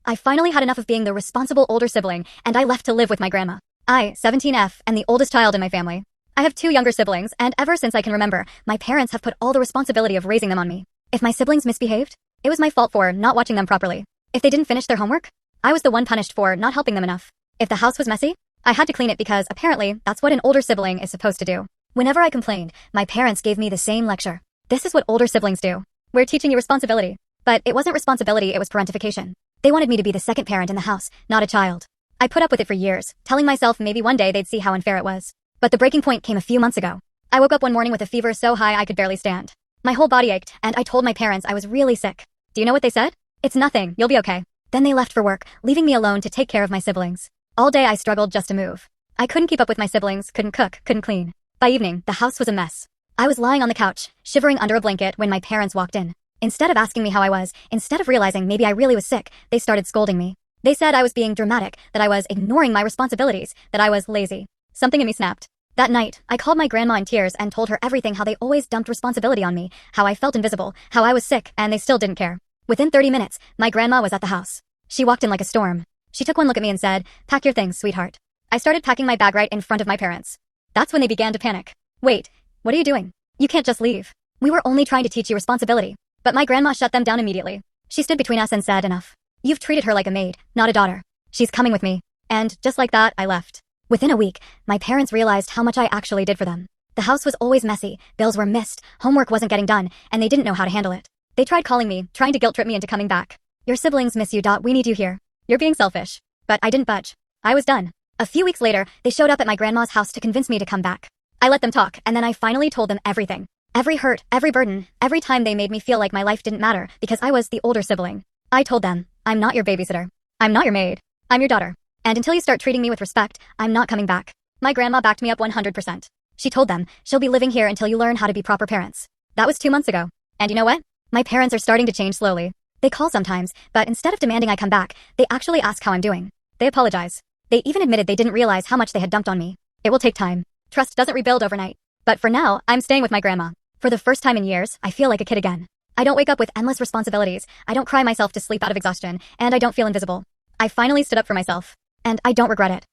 I finally had enough of being the responsible older sibling, and I left to live with my grandma. I, 17F, am the oldest child in my family. I have two younger siblings, and ever since I can remember, my parents have put all the responsibility of raising them on me. If my siblings misbehaved, it was my fault for not watching them properly. If they didn't finish their homework, I was the one punished for not helping them enough. If the house was messy, I had to clean it because apparently that's what an older sibling is supposed to do. Whenever I complained, my parents gave me the same lecture. This is what older siblings do. We're teaching you responsibility. But it wasn't responsibility, it was parentification. They wanted me to be the second parent in the house, not a child. I put up with it for years, telling myself maybe one day they'd see how unfair it was. But the breaking point came a few months ago. I woke up one morning with a fever so high I could barely stand. My whole body ached, and I told my parents I was really sick. Do you know what they said? It's nothing, you'll be okay. Then they left for work, leaving me alone to take care of my siblings. All day I struggled just to move. I couldn't keep up with my siblings, couldn't cook, couldn't clean. By evening, the house was a mess. I was lying on the couch, shivering under a blanket when my parents walked in. Instead of asking me how I was, instead of realizing maybe I really was sick, they started scolding me. They said I was being dramatic, that I was ignoring my responsibilities, that I was lazy. Something in me snapped. That night, I called my grandma in tears and told her everything, how they always dumped responsibility on me, how I felt invisible, how I was sick, and they still didn't care. Within 30 minutes, my grandma was at the house. She walked in like a storm. She took one look at me and said, "Pack your things, sweetheart." I started packing my bag right in front of my parents. That's when they began to panic. "Wait, what are you doing? You can't just leave. We were only trying to teach you responsibility." But my grandma shut them down immediately. She stood between us and said, "Enough. You've treated her like a maid, not a daughter. She's coming with me." And just like that, I left. Within a week, my parents realized how much I actually did for them. The house was always messy, bills were missed, homework wasn't getting done, and they didn't know how to handle it. They tried calling me, trying to guilt-trip me into coming back. "Your siblings miss you. We need you here. You're being selfish." But I didn't budge. I was done. A few weeks later, they showed up at my grandma's house to convince me to come back. I let them talk, and then I finally told them everything. Every hurt, every burden, every time they made me feel like my life didn't matter because I was the older sibling. I told them, "I'm not your babysitter. I'm not your maid. I'm your daughter. And until you start treating me with respect, I'm not coming back." My grandma backed me up 100%. She told them, "She'll be living here until you learn how to be proper parents." That was 2 months ago. And you know what? My parents are starting to change slowly. They call sometimes, but instead of demanding I come back, they actually ask how I'm doing. They apologize. They even admitted they didn't realize how much they had dumped on me. It will take time. Trust doesn't rebuild overnight. But for now, I'm staying with my grandma. For the first time in years, I feel like a kid again. I don't wake up with endless responsibilities, I don't cry myself to sleep out of exhaustion, and I don't feel invisible. I finally stood up for myself. And I don't regret it.